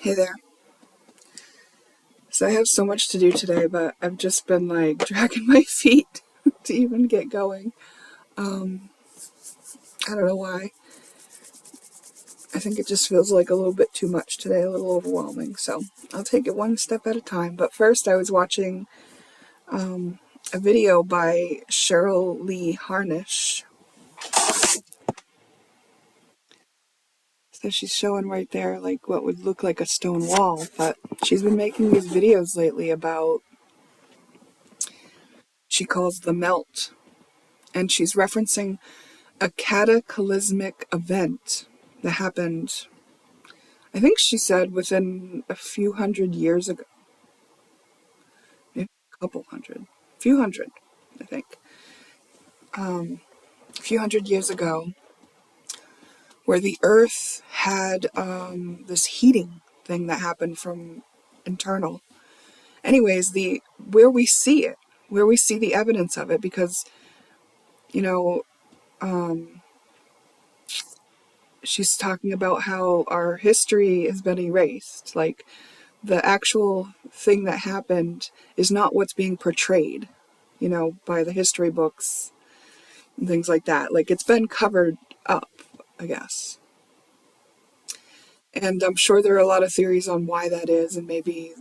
Hey there. So I have so much to do today, but I've just been like dragging my feet to even get going. I don't know why. I think it just feels like a little bit too much today, a little overwhelming. So I'll take it one step at a time. But first, I was watching a video by Cheryl Lee Harnish. So she's showing right there like what would look like a stone wall, but she's been making these videos lately about, she calls the melt, and she's referencing a cataclysmic event that happened, I think she said, within a few hundred years ago. Maybe a couple hundred. A few hundred, I think. A few hundred years ago, where the earth had this heating thing that happened from internal. Anyways, where we see it, where we see the evidence of it, because, you know, she's talking about how our history has been erased. Like, the actual thing that happened is not what's being portrayed, by the history books and things like that. Like, it's been covered up, I guess. And I'm sure there are a lot of theories on why that is, and maybe,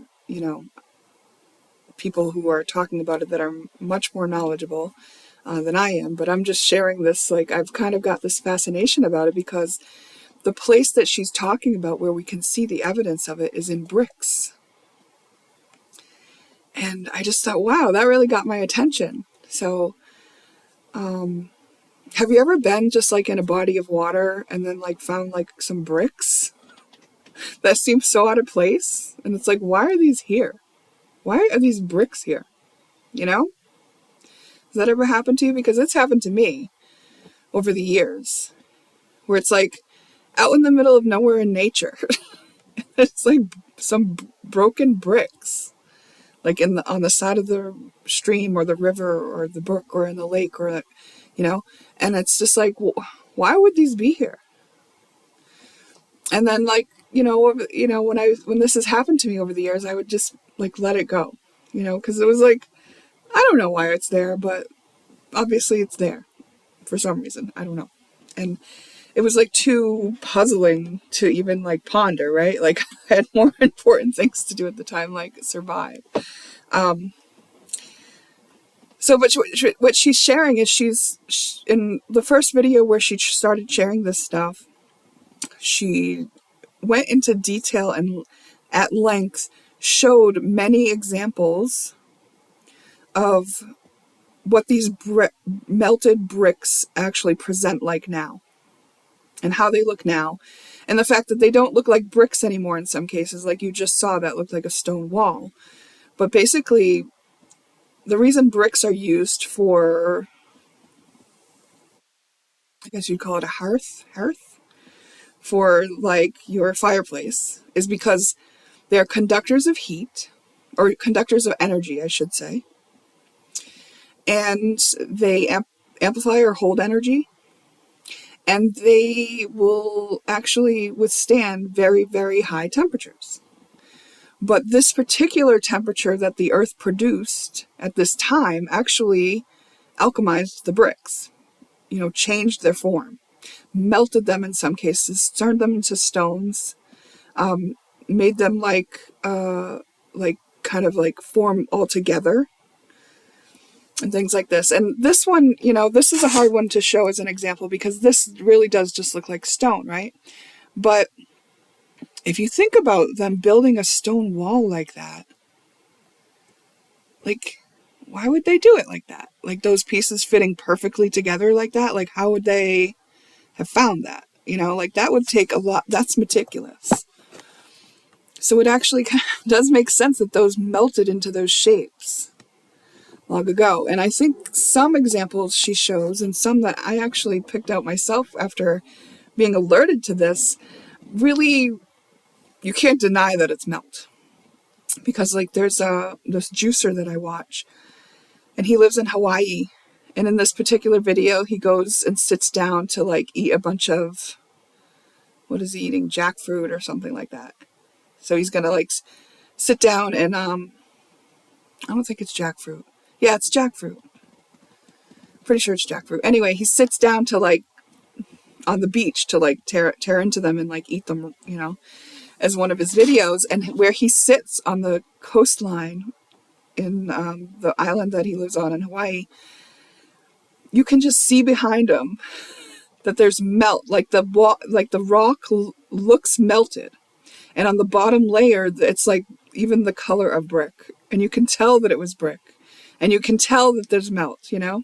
people who are talking about it that are much more knowledgeable than I am. But I'm just sharing this, like, I've kind of got this fascination about it because the place that she's talking about where we can see the evidence of it is in bricks. And I just thought, wow, that really got my attention. So, have you ever been just like in a body of water and then like found like some bricks that seem so out of place? And it's like, why are these here? Why are these bricks here? Has that ever happened to you? Because it's happened to me over the years, where it's like out in the middle of nowhere in nature. It's like some broken bricks, like on the side of the stream or the river or the brook or in the lake or, and it's just like, why would these be here? And then, like, when this has happened to me over the years, I would just like let it go, because it was like, I don't know why it's there, but obviously it's there for some reason. I don't know. And it was like too puzzling to even like ponder, right? Like, I had more important things to do at the time, like survive. So, but what she's sharing is in the first video where she started sharing this stuff, she went into detail and at length showed many examples of what these melted bricks actually present like now and how they look now. And the fact that they don't look like bricks anymore in some cases, like you just saw that looked like a stone wall. But basically, the reason bricks are used for, I guess you'd call it a hearth, for like your fireplace, is because they're conductors of heat, or conductors of energy, I should say. And they amplify or hold energy. And they will actually withstand very, very high temperatures. But this particular temperature that the earth produced at this time actually alchemized the bricks, changed their form, melted them in some cases, turned them into stones, made them like kind of like form all together and things like this. And this one, this is a hard one to show as an example because this really does just look like stone, right? But if you think about them building a stone wall like that, like, why would they do it like that? Like, those pieces fitting perfectly together like that? Like, how would they have found that? Like, that would take a lot. That's meticulous. So it actually kind of does make sense that those melted into those shapes long ago. And I think some examples she shows, and some that I actually picked out myself after being alerted to this, really, you can't deny that it's melt. Because, like, there's this juicer that I watch, and he lives in Hawaii. And in this particular video, he goes and sits down to, like, eat a bunch of, what is he eating? Jackfruit or something like that. So he's gonna like sit down and I don't think it's jackfruit. Yeah, it's jackfruit. Pretty sure it's jackfruit. Anyway, he sits down to like on the beach to like tear into them and like eat them, you know, as one of his videos. And where he sits on the coastline in the island that he lives on in Hawaii, you can just see behind him that there's melt, like the rock looks melted, and on the bottom layer, it's like even the color of brick, and you can tell that it was brick, and you can tell that there's melt, you know.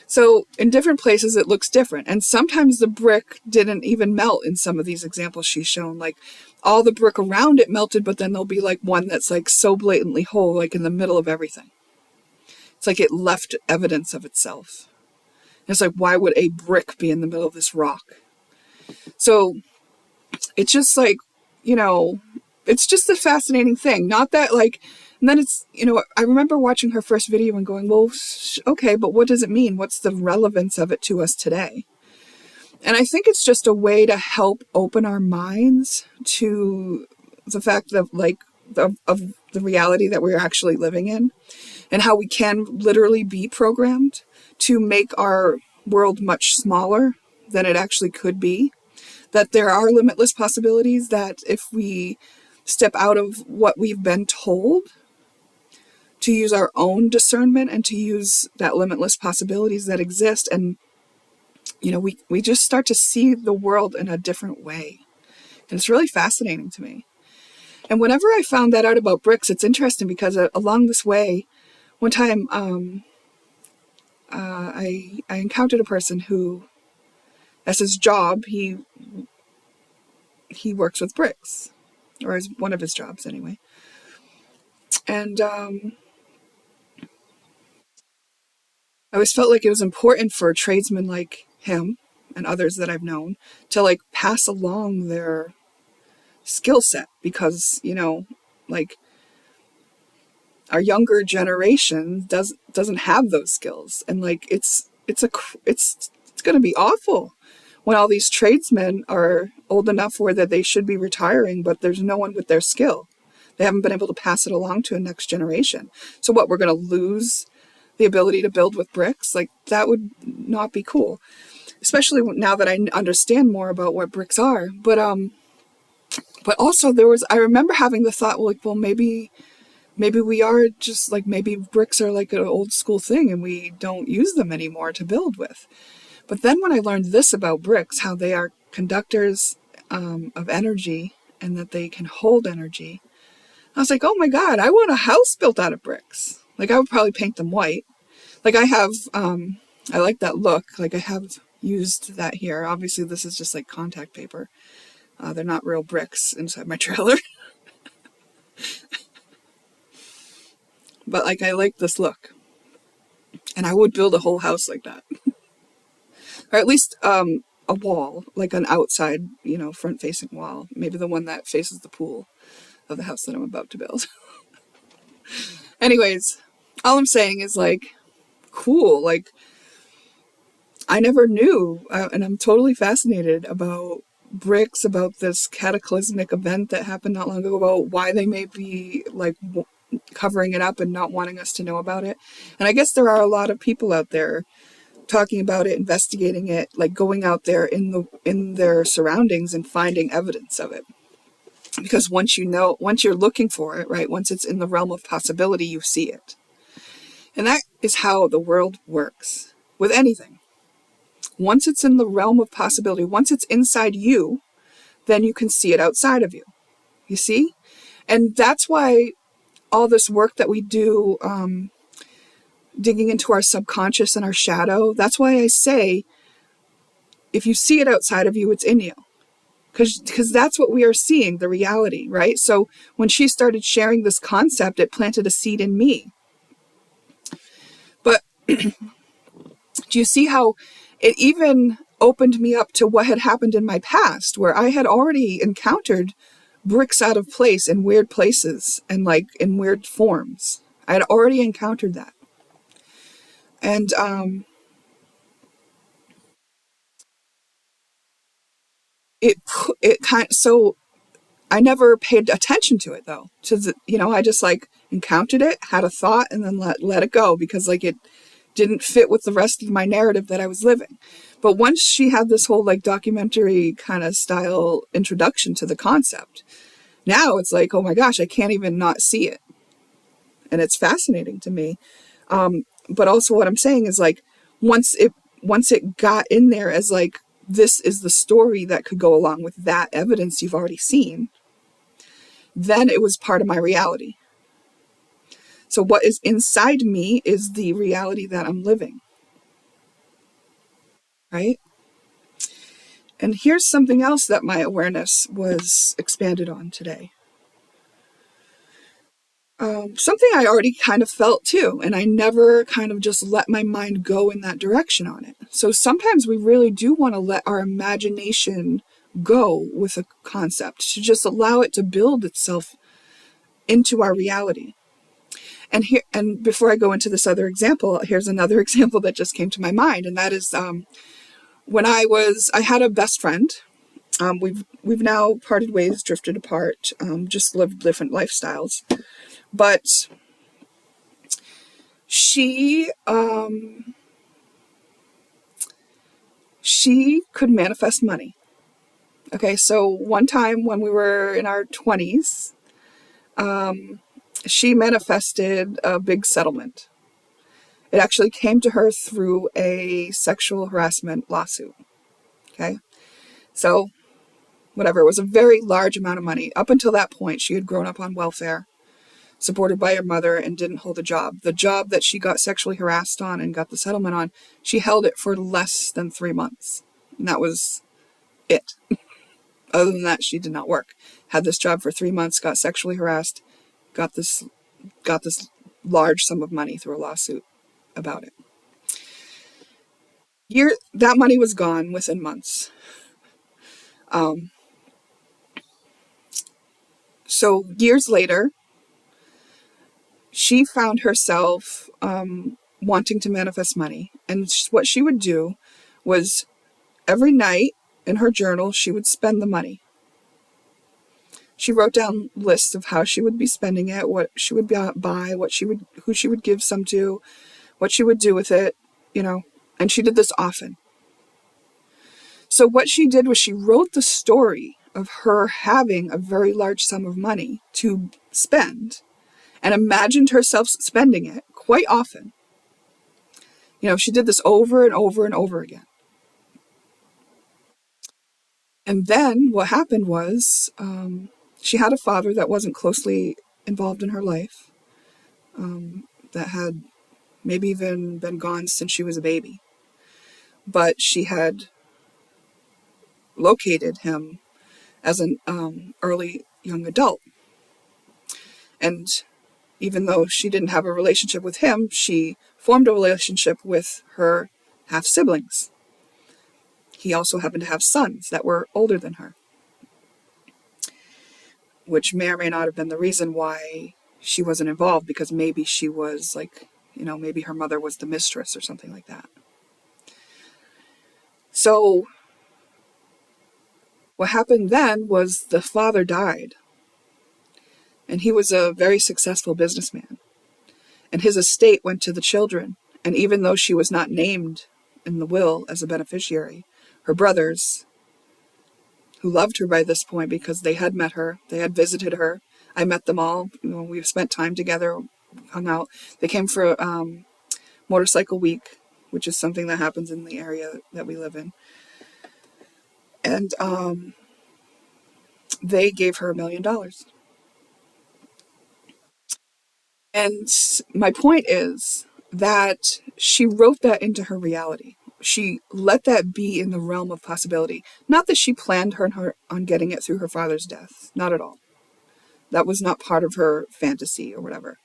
So in different places, it looks different. And sometimes the brick didn't even melt in some of these examples she's shown. Like all the brick around it melted, but then there'll be like one that's like so blatantly whole, like in the middle of everything. It's like it left evidence of itself. And it's like, why would a brick be in the middle of this rock? So it's just like, you know, it's just a fascinating thing. Not that like, and then it's, you know, I remember watching her first video and going, well, okay, but what does it mean? What's the relevance of it to us today? And I think it's just a way to help open our minds to the fact of like, of the reality that we're actually living in, and how we can literally be programmed to make our world much smaller than it actually could be. That there are limitless possibilities, that if we step out of what we've been told, to use our own discernment and to use that limitless possibilities that exist, and you know, we just start to see the world in a different way. And it's really fascinating to me. And whenever I found that out about bricks, it's interesting because along this way, one time I encountered a person who, as his job, he works with bricks, or as one of his jobs anyway. And I always felt like it was important for tradesmen like him and others that I've known to like pass along their skill set, because, you know, like our younger generation doesn't have those skills, and like it's going to be awful when all these tradesmen are old enough where that they should be retiring, but there's no one with their skill. They haven't been able to pass it along to a next generation. So what, we're going to lose the ability to build with bricks? Like, that would not be cool, especially now that I understand more about what bricks are. But also I remember having the thought, well, maybe we are just like, maybe bricks are like an old school thing and we don't use them anymore to build with. But then when I learned this about bricks, how they are conductors of energy and that they can hold energy, I was like, oh my God, I want a house built out of bricks. Like, I would probably paint them white. Like, I have, I like that look. Like, I have used that here. Obviously, this is just like contact paper. They're not real bricks inside my trailer. But like, I like this look. And I would build a whole house like that. Or at least a wall, like an outside, you know, front-facing wall. Maybe the one that faces the pool of the house that I'm about to build. Anyways, all I'm saying is like, cool. Like, I never knew, and I'm totally fascinated about bricks, about this cataclysmic event that happened not long ago, about why they may be like covering it up and not wanting us to know about it. And I guess there are a lot of people out there talking about it, investigating it, like going out there in their surroundings and finding evidence of it. Because once you're looking for it, right, once it's in the realm of possibility, you see it. And that is how the world works with anything. Once it's in the realm of possibility, once it's inside you, then you can see it outside of you. You see? And that's why all this work that we do, digging into our subconscious and our shadow, that's why I say, if you see it outside of you, it's in you. Because that's what we are seeing, the reality, right? So when she started sharing this concept, it planted a seed in me. But do you see how it even opened me up to what had happened in my past, where I had already encountered bricks out of place in weird places and like in weird forms. I had already encountered that. And it kind of, so I never paid attention to it though. I just like encountered it, had a thought, and then let it go because like it didn't fit with the rest of my narrative that I was living. But once she had this whole like documentary kind of style introduction to the concept, now it's like, oh my gosh, I can't even not see it. And it's fascinating to me. But also what I'm saying is like, once it got in there as like, this is the story that could go along with that evidence you've already seen, then it was part of my reality. So what is inside me is the reality that I'm living. Right? And here's something else that my awareness was expanded on today. Something I already kind of felt too, and I never kind of just let my mind go in that direction on it. So sometimes we really do want to let our imagination go with a concept, to just allow it to build itself into our reality. And before I go into this other example, here's another example that just came to my mind, and that is when I had a best friend. We've now parted ways, drifted apart, just lived different lifestyles. But she could manifest money. Okay, so one time when we were in our 20s, she manifested a big settlement. It actually came to her through a sexual harassment lawsuit. Okay, so whatever, it was a very large amount of money. Up until that point, she had grown up on welfare, supported by her mother, and didn't hold a job. The job that she got sexually harassed on and got the settlement on, she held it for less than 3 months. And that was it. Other than that, she did not work. Had this job for 3 months, got sexually harassed, got this large sum of money through a lawsuit about it. That money was gone within months. So years later, she found herself wanting to manifest money. And what she would do was every night in her journal, she would spend the money. She wrote down lists of how she would be spending it, what she would buy, who she would give some to, what she would do with it, and she did this often. So what she did was she wrote the story of her having a very large sum of money to spend and imagined herself spending it quite often. She did this over and over and over again. And then what happened was she had a father that wasn't closely involved in her life, that had maybe even been gone since she was a baby. But she had located him as an early young adult. And even though she didn't have a relationship with him, she formed a relationship with her half-siblings. He also happened to have sons that were older than her, which may or may not have been the reason why she wasn't involved, because maybe she was like, maybe her mother was the mistress or something like that. So what happened then was the father died, and he was a very successful businessman, and his estate went to the children. And even though she was not named in the will as a beneficiary, her brothers, who loved her by this point because they had met her, they had visited her. I met them all. We've spent time together, hung out. They came for Motorcycle Week, which is something that happens in the area that we live in. And they gave her $1 million. And my point is that she wrote that into her reality. She let that be in the realm of possibility. Not that she planned on getting it through her father's death. Not at all. That was not part of her fantasy or whatever.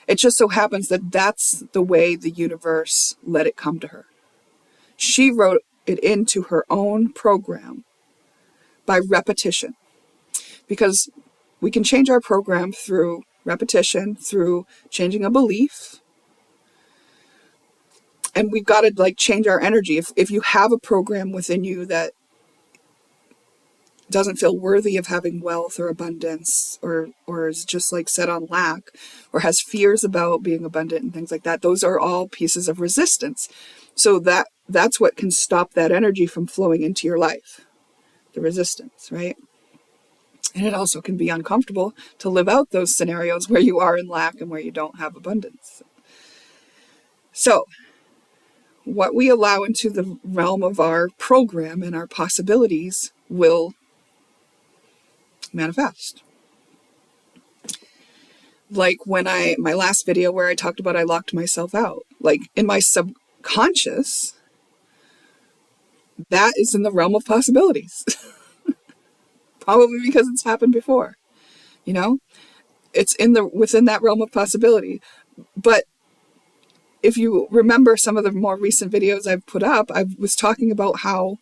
It just so happens that that's the way the universe let it come to her. She wrote it into her own program by repetition. Because we can change our program through repetition, through changing a belief. And we've got to change our energy. If you have a program within you that doesn't feel worthy of having wealth or abundance, or is just like set on lack, or has fears about being abundant and things like that, those are all pieces of resistance. So that's what can stop that energy from flowing into your life, the resistance, right? And it also can be uncomfortable to live out those scenarios where you are in lack and where you don't have abundance. So what we allow into the realm of our program and our possibilities will manifest. Like when my last video where I talked about I locked myself out, like in my subconscious, that is in the realm of possibilities. Probably because it's happened before, you know? It's within that realm of possibility. But if you remember some of the more recent videos I've put up, I was talking about how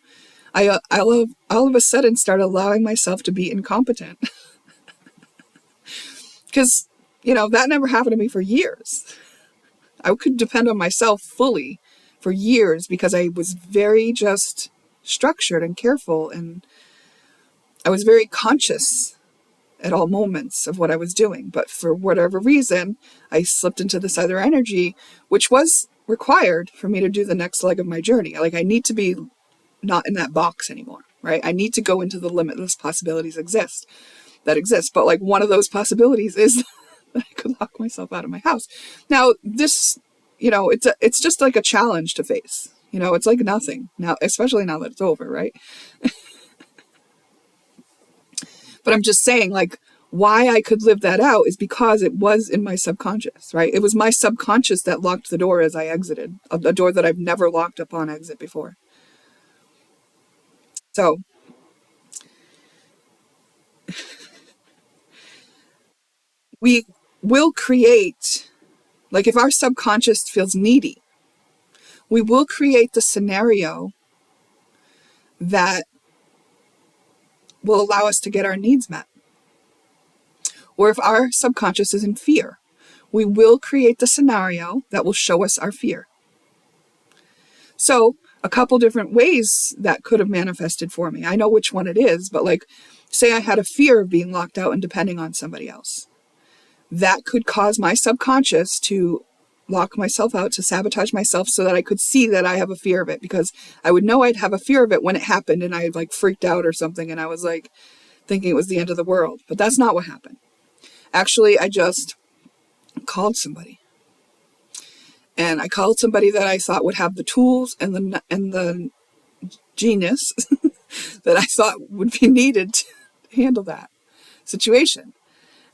I all of a sudden started allowing myself to be incompetent. Because, that never happened to me for years. I could depend on myself fully for years because I was very just structured and careful, and I was very conscious at all moments of what I was doing. But for whatever reason, I slipped into this other energy, which was required for me to do the next leg of my journey. Like, I need to be not in that box anymore, right? I need to go into the limitless possibilities that exist. But like one of those possibilities is that I could lock myself out of my house. Now, this, it's just like a challenge to face. It's like nothing now, especially now that it's over, right? But I'm just saying, like, why I could live that out is because it was in my subconscious, right? It was my subconscious that locked the door as I exited, a door that I've never locked upon exit before. So we will create, like, if our subconscious feels needy, we will create the scenario that will allow us to get our needs met. Or if our subconscious is in fear, we will create the scenario that will show us our fear. So a couple different ways that could have manifested for me. I know which one it is, but like, say I had a fear of being locked out and depending on somebody else. That could cause my subconscious to lock myself out, to sabotage myself so that I could see that I have a fear of it, because I would know I'd have a fear of it when it happened and I like freaked out or something and I was like thinking it was the end of the world. But that's not what happened. Actually, I just called somebody. And I called somebody that I thought would have the tools and the genius that I thought would be needed to handle that situation.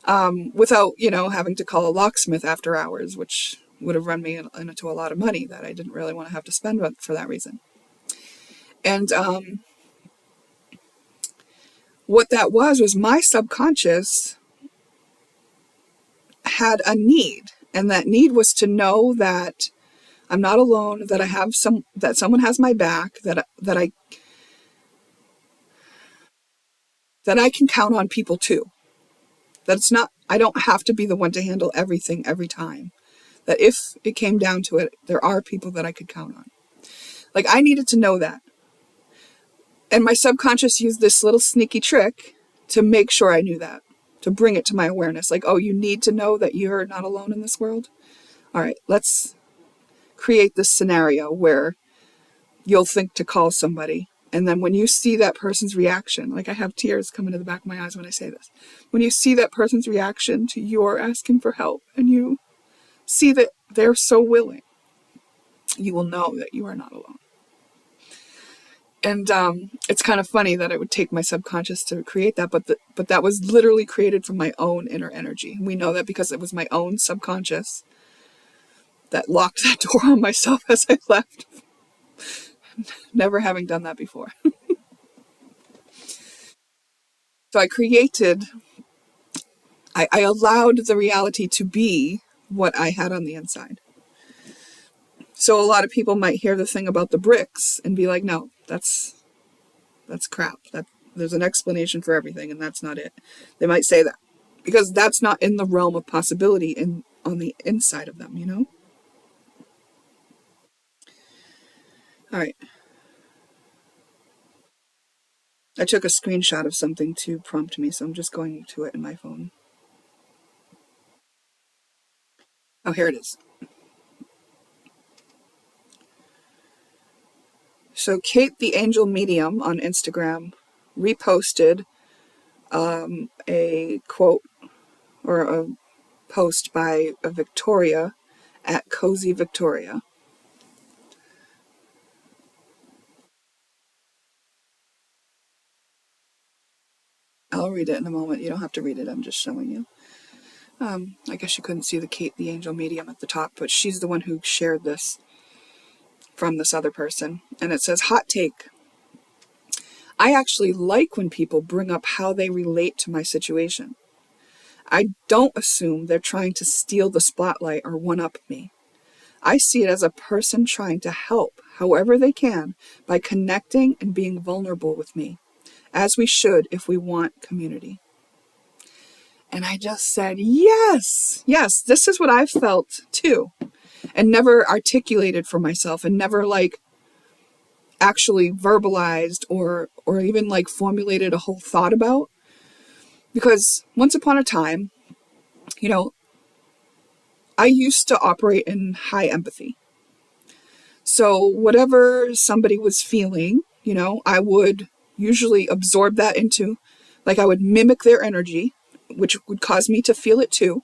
Without, having to call a locksmith after hours, which would have run me into a lot of money that I didn't really want to have to spend for that reason. And what that was my subconscious had a need, and that need was to know that I'm not alone, that I have that someone has my back, that I can count on people too. That I don't have to be the one to handle everything every time. That if it came down to it, there are people that I could count on. Like, I needed to know that. And my subconscious used this little sneaky trick to make sure I knew that, to bring it to my awareness. Like, oh, you need to know that you're not alone in this world? All right, let's create this scenario where you'll think to call somebody. And then when you see that person's reaction, like I have tears coming to the back of my eyes when I say this. When you see that person's reaction to your asking for help and you see that they're so willing, you will know that you are not alone. And it's kind of funny that it would take my subconscious to create that, but that was literally created from my own inner energy. We know that because it was my own subconscious that locked that door on myself as I left, never having done that before. So I allowed the reality to be what I had on the inside. So a lot of people might hear the thing about the bricks and be like, no, that's crap. There's an explanation for everything, and that's not it. They might say that because that's not in the realm of possibility on the inside of them, All right. I took a screenshot of something to prompt me, so I'm just going to it in my phone. Oh, here it is. So Kate the Angel Medium on Instagram reposted a quote or a post by a Victoria at Cozy Victoria. I'll read it in a moment. You don't have to read it. I'm just showing you. I guess you couldn't see the Kate the Angel Medium at the top, but she's the one who shared this from this other person. And it says, hot take. I actually like when people bring up how they relate to my situation. I don't assume they're trying to steal the spotlight or one-up me. I see it as a person trying to help however they can by connecting and being vulnerable with me, as we should if we want community. And I just said, yes, this is what I've felt too, and never articulated for myself, and never like actually verbalized or even like formulated a whole thought about. Because once upon a time, you know, I used to operate in high empathy. So whatever somebody was feeling, you know, I would usually absorb that into, like I would mimic their energy, which would cause me to feel it too.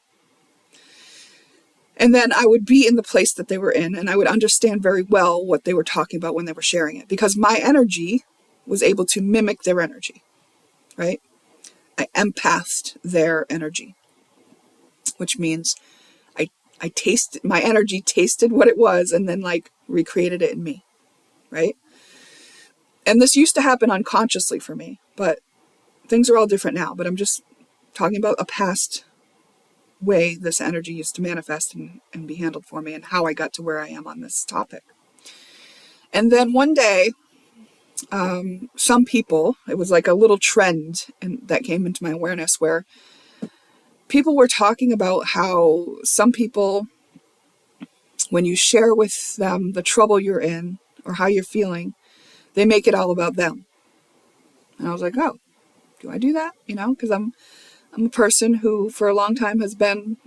And then I would be in the place that they were in, and I would understand very well what they were talking about when they were sharing it, because my energy was able to mimic their energy, right? I empathed their energy, which means I tasted, my energy tasted what it was and then like recreated it in me, right? And this used to happen unconsciously for me, but things are all different now. But I'm just talking about a past way this energy used to manifest and be handled for me, and how I got to where I am on this topic. And then one day, some people, it was like a little trend that came into my awareness where people were talking about how some people, when you share with them the trouble you're in or how you're feeling, they make it all about them. And I was like, oh, do I do that? You know, because I'm a person who for a long time has been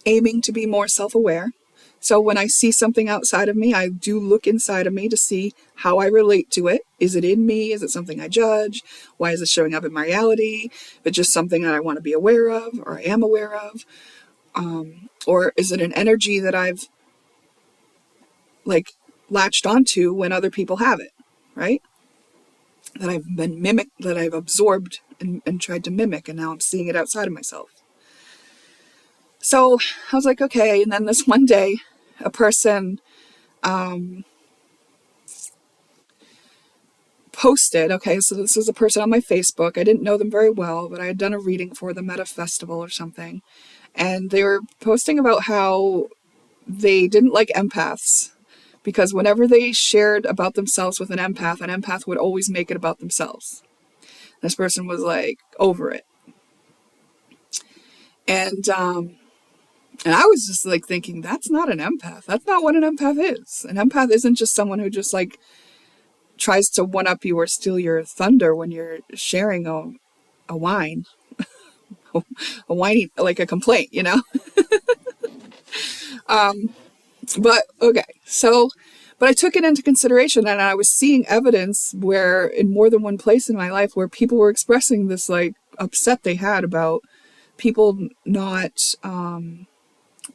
aiming to be more self-aware. So when I see something outside of me, I do look inside of me to see how I relate to it. Is it in me? Is it something I judge? Why is it showing up in my reality? Is it just something that I want to be aware of or I am aware of? Or is it an energy that I've like latched onto when other people have it, right? That I've been mimicked, that I've absorbed and tried to mimic, and now I'm seeing it outside of myself. So I was like, okay. And then this one day, a person posted, okay, so this was a person on my Facebook. I didn't know them very well, but I had done a reading for them at a festival or something. And they were posting about how they didn't like empaths because whenever they shared about themselves with an empath would always make it about themselves. This person was like over it. And I was just like thinking, that's not an empath. That's not what an empath is. An empath isn't just someone who just like tries to one up you or steal your thunder when you're sharing a whine, a whiny, like a complaint, you know? But okay, so, but I took it into consideration, and I was seeing evidence where in more than one place in my life where people were expressing this like upset they had about people not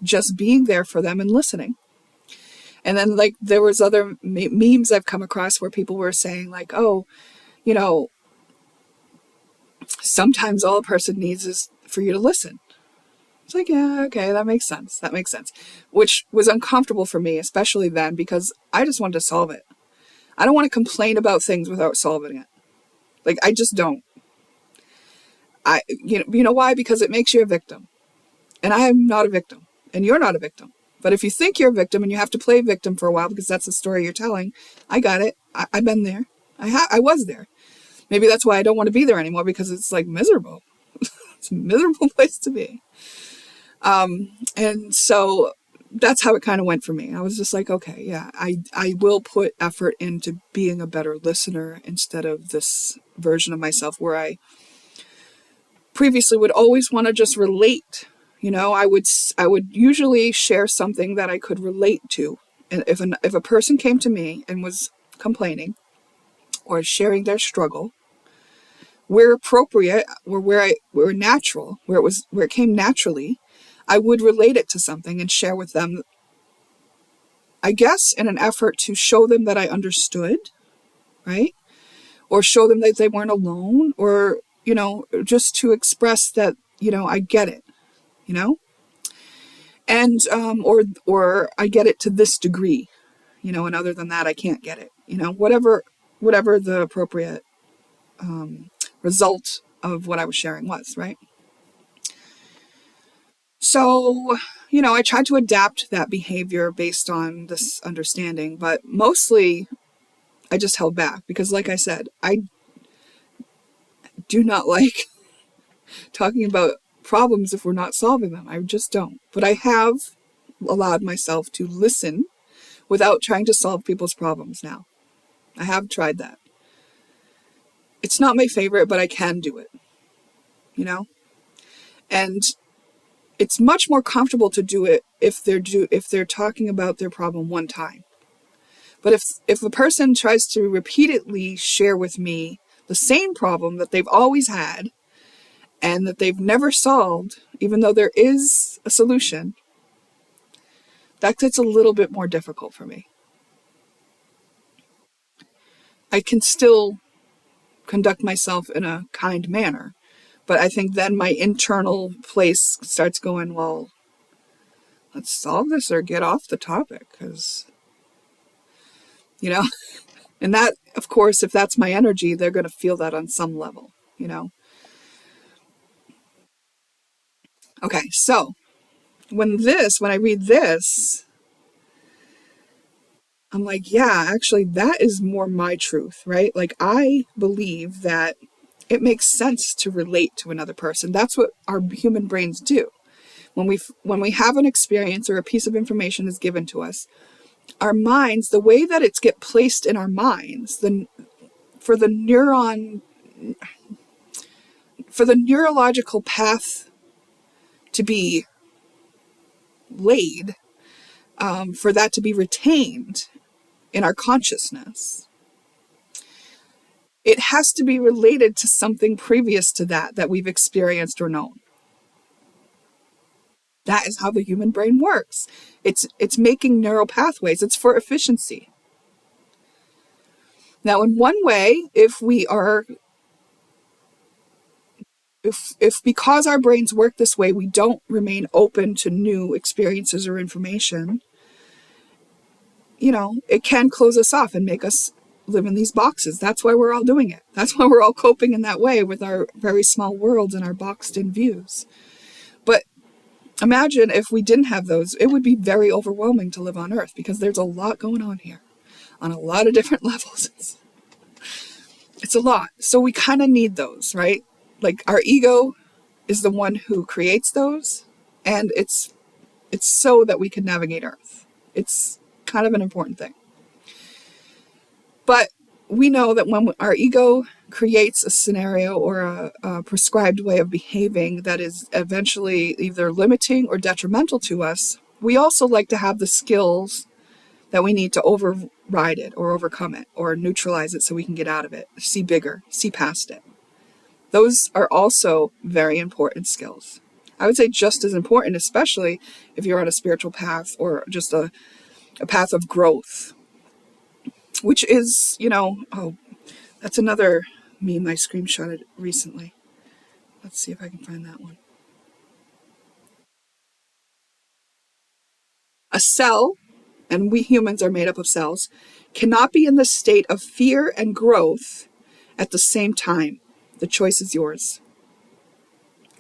just being there for them and listening. And then like there was other memes I've come across where people were saying like, oh, you know, sometimes all a person needs is for you to listen. It's like, yeah, okay, that makes sense. That makes sense. Which was uncomfortable for me, especially then, because I just wanted to solve it. I don't want to complain about things without solving it. Like, I just don't. You know why? Because it makes you a victim. And I am not a victim. And you're not a victim. But if you think you're a victim and you have to play victim for a while because that's the story you're telling, I got it. I've been there. I was there. Maybe that's why I don't want to be there anymore, because it's like miserable. It's a miserable place to be. And so that's how it kind of went for me. I was just like, okay, yeah, I will put effort into being a better listener instead of this version of myself where I previously would always want to just relate. I would usually share something that I could relate to. And if a person came to me and was complaining or sharing their struggle, where appropriate or where natural, where it came naturally, I would relate it to something and share with them, I guess, in an effort to show them that I understood, right? Or show them that they weren't alone, or, just to express that, I get it, you know? And, or I get it to this degree, and other than that, I can't get it, whatever the appropriate result of what I was sharing was, right? So, I tried to adapt that behavior based on this understanding, but mostly I just held back because, like I said, I do not like talking about problems if we're not solving them. I just don't. But I have allowed myself to listen without trying to solve people's problems now. I have tried that. It's not my favorite, but I can do it, you know? And it's much more comfortable to do it if they're talking about their problem one time. But if a person tries to repeatedly share with me the same problem that they've always had and that they've never solved, even though there is a solution, that gets a little bit more difficult for me. I can still conduct myself in a kind manner, but I think then my internal place starts going, well, let's solve this or get off the topic, because, and that, of course, if that's my energy, they're going to feel that on some level. Okay, so when I read this, I'm like, yeah, actually, that is more my truth, right? Like, I believe that it makes sense to relate to another person. That's what our human brains do. When we have an experience or a piece of information is given to us, our minds, the way that it's get placed in our minds, for the neurological path to be laid, for that to be retained in our consciousness, it has to be related to something previous to that we've experienced or known. That is how the human brain works. It's making neural pathways. It's for efficiency. Now, in one way, if because our brains work this way, we don't remain open to new experiences or information, it can close us off and make us live in these boxes. That's why we're all doing it. That's why we're all coping in that way with our very small worlds and our boxed in views. But imagine if we didn't have those, it would be very overwhelming to live on Earth, because there's a lot going on here on a lot of different levels. It's a lot. So we kind of need those, right? Like, our ego is the one who creates those, and it's so that we can navigate Earth. It's kind of an important thing. But we know that when our ego creates a scenario or a prescribed way of behaving that is eventually either limiting or detrimental to us, we also like to have the skills that we need to override it or overcome it or neutralize it so we can get out of it, see bigger, see past it. Those are also very important skills. I would say just as important, especially if you're on a spiritual path or just a path of growth, which is, oh, that's another meme I screenshotted recently. Let's see if I can find that one. A cell, and we humans are made up of cells, cannot be in the state of fear and growth at the same time. The choice is yours,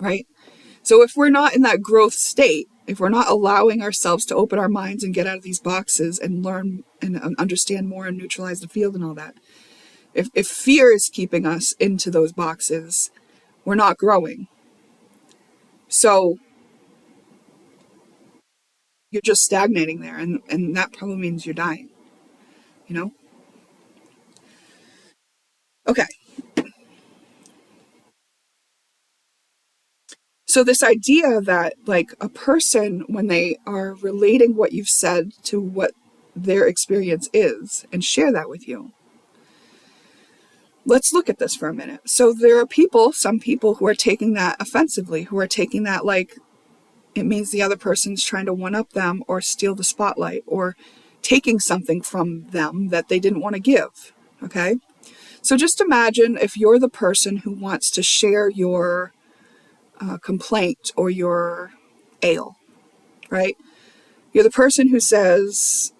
right? So if we're not in that growth state, if we're not allowing ourselves to open our minds and get out of these boxes and learn and understand more and neutralize the field and all that, if fear is keeping us into those boxes, we're not growing. So you're just stagnating there, and that probably means you're dying, you know? Okay. So this idea that like a person, when they are relating what you've said to what their experience is and share that with you, let's look at this for a minute. So there are people, some people who are taking that offensively, who are taking that like it means the other person's trying to one-up them or steal the spotlight or taking something from them that they didn't want to give, okay? So just imagine if you're the person who wants to share your complaint or your ail, right? You're the person who says,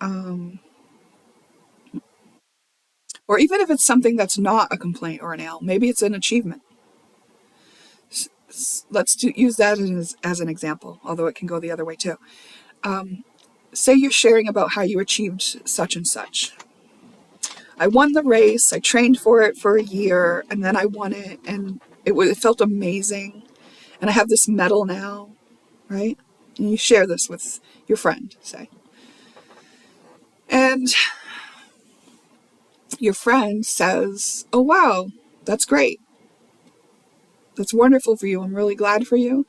or even if it's something that's not a complaint or an ail, maybe it's an achievement. Let's use that as an example, although it can go the other way too. Say you're sharing about how you achieved such and such. I won the race, I trained for it for a year, and then I won it, and it felt amazing. And I have this medal now, right? And you share this with your friend, say. And your friend says, oh, wow, that's great. That's wonderful for you. I'm really glad for you.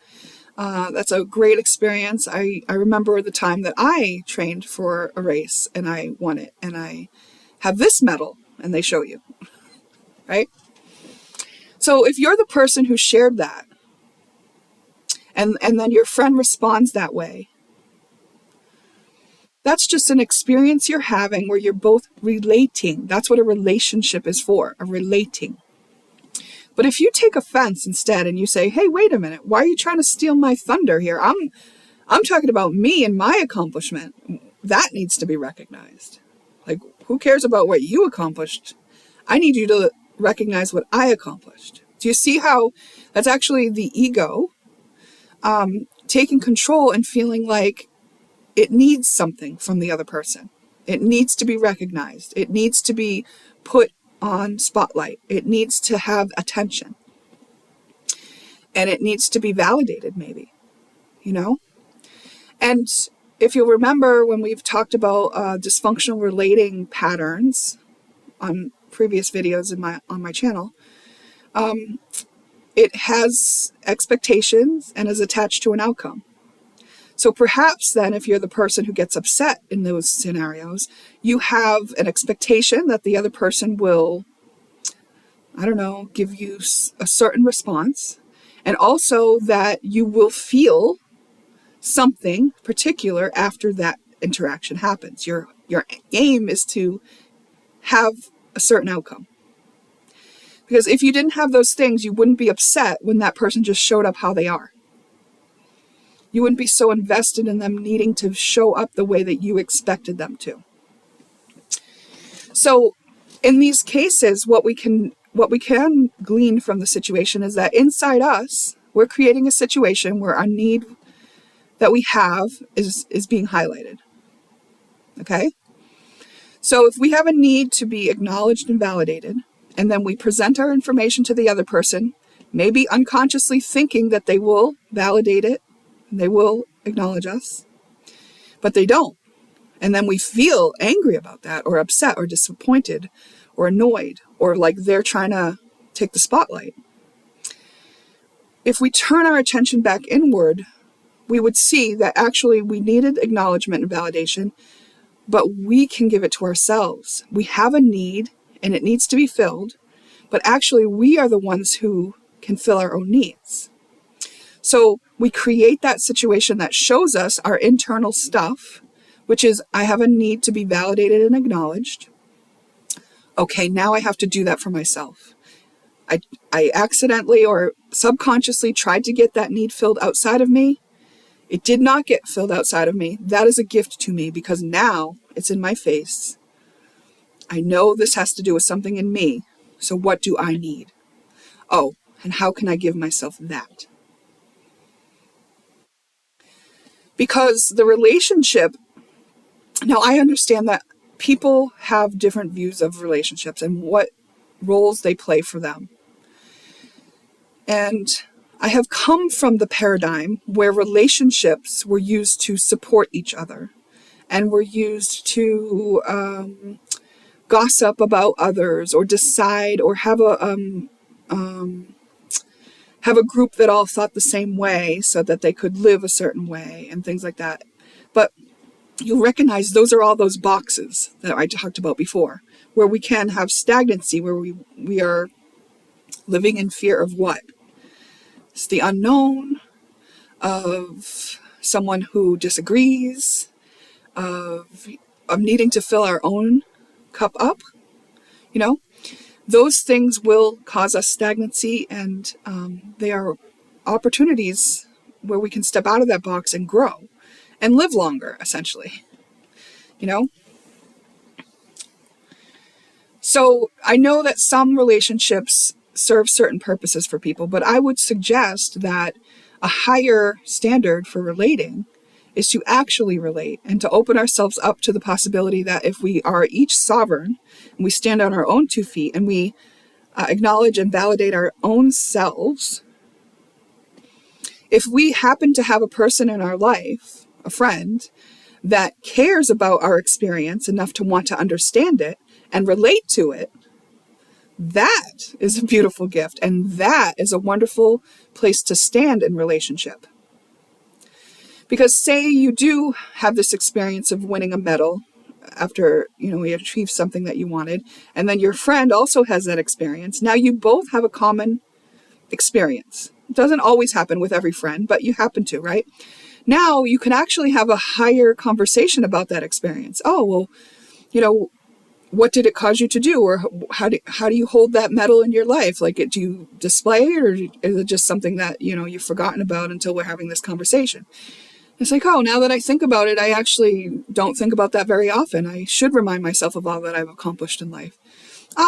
That's a great experience. I remember the time that I trained for a race and I won it. And I have this medal, and they show you, right? So if you're the person who shared that, and then your friend responds that way, that's just an experience you're having where you're both relating. That's what a relationship is for, a relating. But if you take offense instead and you say, hey, wait a minute, why are you trying to steal my thunder here? I'm talking about me and my accomplishment. That needs to be recognized. Like, who cares about what you accomplished? I need you to recognize what I accomplished. Do you see how that's actually the ego taking control and feeling like it needs something from the other person? It needs to be recognized. It needs to be put on spotlight. It needs to have attention. And it needs to be validated, maybe, you know? And if you'll remember when we've talked about dysfunctional relating patterns on previous videos on my channel, it has expectations and is attached to an outcome. So perhaps then if you're the person who gets upset in those scenarios, you have an expectation that the other person will, I don't know, give you a certain response, and also that you will feel something particular after that interaction happens. Your aim is to have a certain outcome. Because if you didn't have those things, you wouldn't be upset when that person just showed up how they are. You wouldn't be so invested in them needing to show up the way that you expected them to. So in these cases, what we can glean from the situation is that inside us, we're creating a situation where our need that we have is being highlighted. Okay? So if we have a need to be acknowledged and validated, and then we present our information to the other person, maybe unconsciously thinking that they will validate it, and they will acknowledge us, but they don't. And then we feel angry about that, or upset, or disappointed, or annoyed, or like they're trying to take the spotlight. If we turn our attention back inward, we would see that actually we needed acknowledgement and validation, but we can give it to ourselves. We have a need and it needs to be filled, but actually we are the ones who can fill our own needs. So we create that situation that shows us our internal stuff, which is, I have a need to be validated and acknowledged. Okay, now I have to do that for myself. I accidentally or subconsciously tried to get that need filled outside of me. It did not get filled outside of me. That is a gift to me because now it's in my face. I know this has to do with something in me. So what do I need? Oh, and how can I give myself that? Because the relationship, now I understand that people have different views of relationships and what roles they play for them. And I have come from the paradigm where relationships were used to support each other and were used to gossip about others or decide or have a group that all thought the same way so that they could live a certain way and things like that. But you'll recognize those are all those boxes that I talked about before, where we can have stagnancy, where we are living in fear of what? It's the unknown, of someone who disagrees, of needing to fill our own cup up. You know, those things will cause us stagnancy, and they are opportunities where we can step out of that box and grow and live longer, essentially. You know? So I know that some relationships serve certain purposes for people, but I would suggest that a higher standard for relating is to actually relate and to open ourselves up to the possibility that if we are each sovereign and we stand on our own 2 feet and we acknowledge and validate our own selves, if we happen to have a person in our life, a friend, that cares about our experience enough to want to understand it and relate to it, that is a beautiful gift. And that is a wonderful place to stand in relationship. Because say you do have this experience of winning a medal after, you achieved something that you wanted, and then your friend also has that experience. Now you both have a common experience. It doesn't always happen with every friend, but you happen to, right? Now you can actually have a higher conversation about that experience. Oh, well, what did it cause you to do? Or how do you hold that medal in your life? Like, do you display it, or is it just something that, you've forgotten about until we're having this conversation? It's like, oh, now that I think about it, I actually don't think about that very often. I should remind myself of all that I've accomplished in life.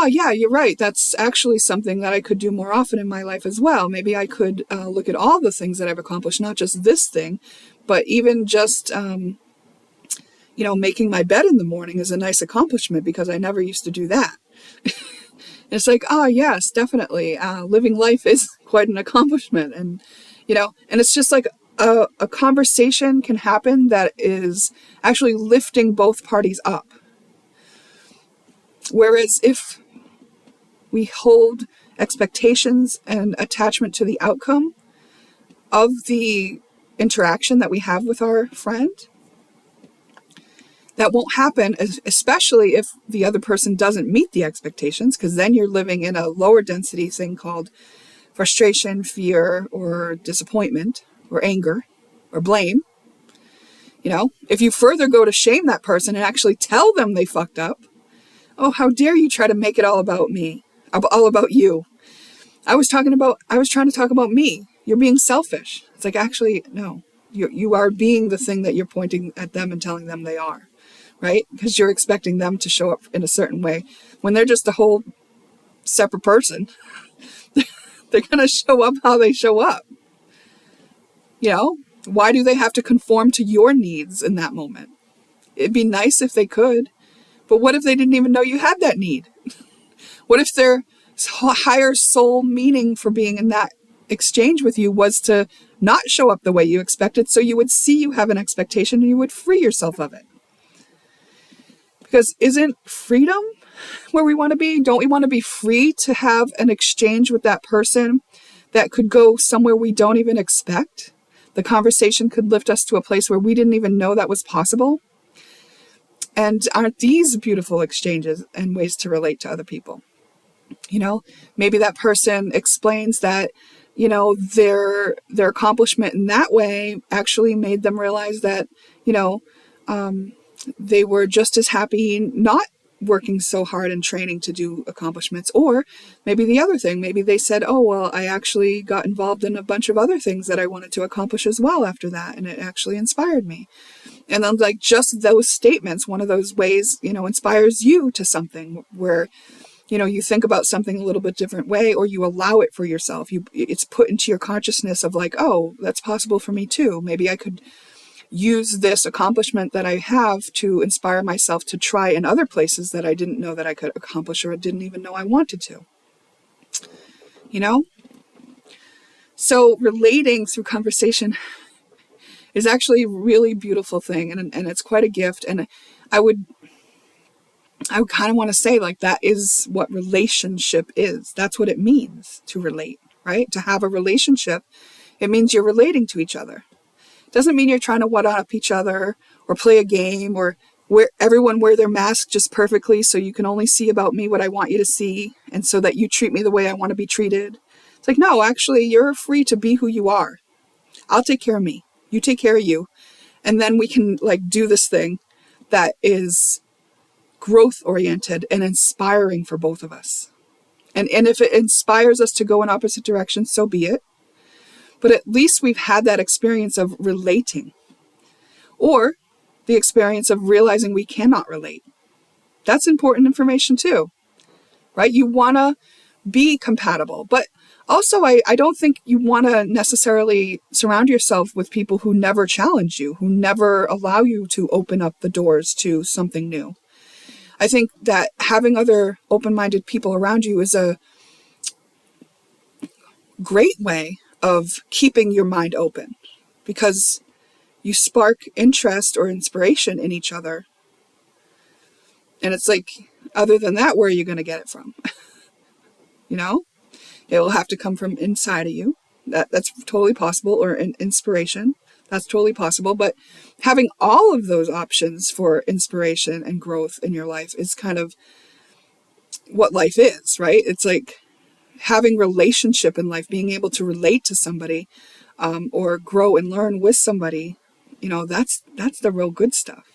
Yeah, you're right. That's actually something that I could do more often in my life as well. Maybe I could look at all the things that I've accomplished, not just this thing, but even just, making my bed in the morning is a nice accomplishment because I never used to do that. It's like, yes, definitely. Living life is quite an accomplishment. And, and it's just like a conversation can happen that is actually lifting both parties up. Whereas if we hold expectations and attachment to the outcome of the interaction that we have with our friend, that won't happen, especially if the other person doesn't meet the expectations, because then you're living in a lower density thing called frustration, fear, or disappointment, or anger, or blame. If you further go to shame that person and actually tell them they fucked up, oh, how dare you try to make it all about me, all about you. I was trying to talk about me. You're being selfish. It's like, actually, no, you are being the thing that you're pointing at them and telling them they are, right? Because you're expecting them to show up in a certain way when they're just a whole separate person. They're going to show up how they show up. Why do they have to conform to your needs in that moment? It'd be nice if they could, but what if they didn't even know you had that need? What if their higher soul meaning for being in that exchange with you was to not show up the way you expected, so you would see you have an expectation and you would free yourself of it? Because isn't freedom where we want to be? Don't we want to be free to have an exchange with that person that could go somewhere we don't even expect? The conversation could lift us to a place where we didn't even know that was possible. And aren't these beautiful exchanges and ways to relate to other people? Maybe that person explains that, their accomplishment in that way actually made them realize that, they were just as happy not working so hard and training to do accomplishments. Or maybe the other thing, maybe they said, oh, well, I actually got involved in a bunch of other things that I wanted to accomplish as well after that. And it actually inspired me. And then like just those statements, one of those ways, inspires you to something where, you think about something a little bit different way, or you allow it for yourself. It's put into your consciousness of like, oh, that's possible for me too. Maybe I could use this accomplishment that I have to inspire myself to try in other places that I didn't know that I could accomplish, or I didn't even know I wanted to. So relating through conversation is actually a really beautiful thing, and it's quite a gift. And I would kind of want to say, like, that is what relationship is. That's what it means to relate, right? To have a relationship, it means you're relating to each other. It doesn't mean you're trying to one-up each other or play a game or everyone wear their mask just perfectly so you can only see about me what I want you to see and so that you treat me the way I want to be treated. It's like, no, actually, you're free to be who you are. I'll take care of me. You take care of you. And then we can, like, do this thing that is growth oriented and inspiring for both of us. And if it inspires us to go in opposite directions, so be it. But at least we've had that experience of relating, or the experience of realizing we cannot relate. That's important information too, right? You want to be compatible, but also I don't think you want to necessarily surround yourself with people who never challenge you, who never allow you to open up the doors to something new. I think that having other open-minded people around you is a great way of keeping your mind open, because you spark interest or inspiration in each other. And it's like, other than that, where are you going to get it from? You know, it will have to come from inside of you. That's totally possible. Or an inspiration. That's totally possible. But having all of those options for inspiration and growth in your life is kind of what life is, right? It's like having relationship in life, being able to relate to somebody, or grow and learn with somebody. You know, that's the real good stuff.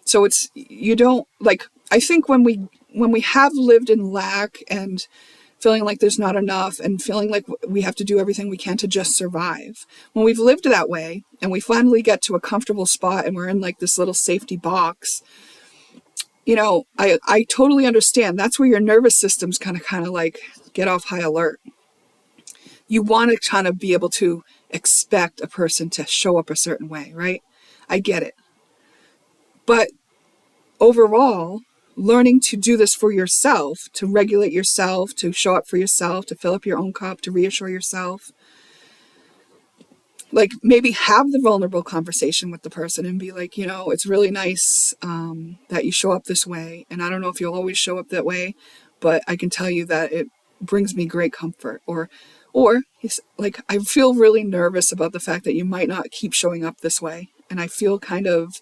So it's, you don't, like, I think when we have lived in lack and feeling like there's not enough and feeling like we have to do everything we can to just survive, when we've lived that way and we finally get to a comfortable spot and we're in like this little safety box, you know, I totally understand. That's where your nervous system's kind of like get off high alert. You want to kind of be able to expect a person to show up a certain way, right? I get it. But overall, learning to do this for yourself, to regulate yourself, to show up for yourself, to fill up your own cup, to reassure yourself, like maybe have the vulnerable conversation with the person and be like, you know, it's really nice that you show up this way. And I don't know if you'll always show up that way, but I can tell you that it brings me great comfort. Or he's like, I feel really nervous about the fact that you might not keep showing up this way. And I feel kind of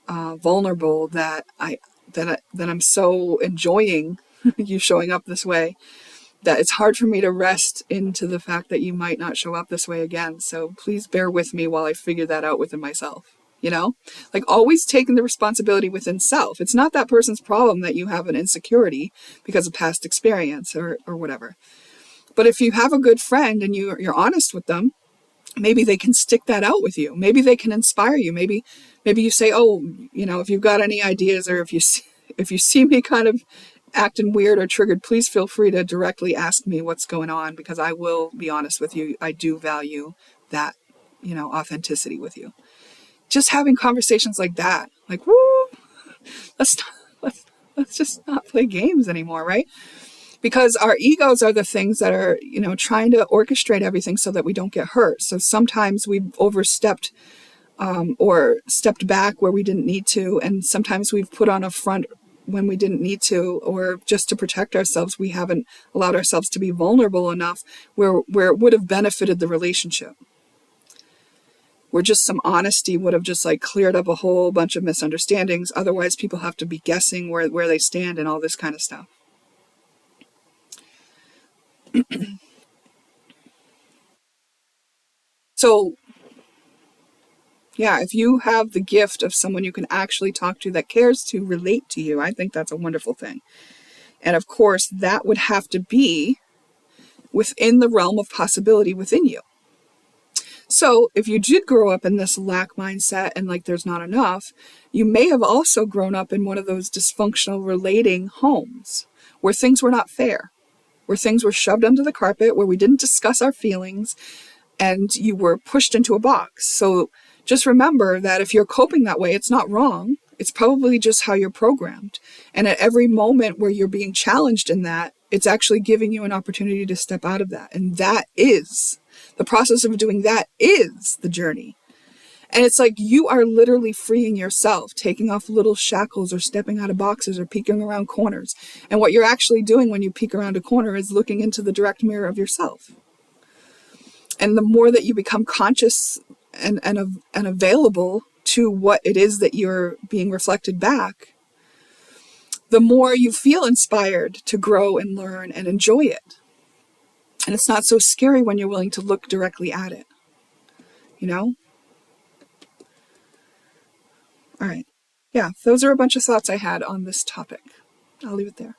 vulnerable that I'm so enjoying you showing up this way, that it's hard for me to rest into the fact that you might not show up this way again. So please bear with me while I figure that out within myself. You know, like always taking the responsibility within self. It's not that person's problem that you have an insecurity because of past experience or whatever. But if you have a good friend and you're honest with them, maybe they can stick that out with you. Maybe they can inspire you. Maybe you say, oh, you know, if you've got any ideas, or if you see me kind of acting weird or triggered, please feel free to directly ask me what's going on, because I will be honest with you. I do value that, you know, authenticity with you. Just having conversations like that, like, woo, let's just not play games anymore, right? Because our egos are the things that are, you know, trying to orchestrate everything so that we don't get hurt. So sometimes we've overstepped or stepped back where we didn't need to. And sometimes we've put on a front when we didn't need to, or just to protect ourselves, we haven't allowed ourselves to be vulnerable enough where it would have benefited the relationship. Where just some honesty would have just like cleared up a whole bunch of misunderstandings. Otherwise, people have to be guessing where they stand and all this kind of stuff. So, yeah, if you have the gift of someone you can actually talk to that cares to relate to you, I think that's a wonderful thing. And of course, that would have to be within the realm of possibility within you. So if you did grow up in this lack mindset and like there's not enough, you may have also grown up in one of those dysfunctional relating homes where things were not fair, where things were shoved under the carpet, where we didn't discuss our feelings, and you were pushed into a box. So just remember that if you're coping that way, it's not wrong. It's probably just how you're programmed. And at every moment where you're being challenged in that, it's actually giving you an opportunity to step out of that. And that is The process of doing that is the journey. And it's like you are literally freeing yourself, taking off little shackles or stepping out of boxes or peeking around corners. And what you're actually doing when you peek around a corner is looking into the direct mirror of yourself. And the more that you become conscious and available to what it is that you're being reflected back, the more you feel inspired to grow and learn and enjoy it. And it's not so scary when you're willing to look directly at it. You know? All right. Yeah, those are a bunch of thoughts I had on this topic. I'll leave it there.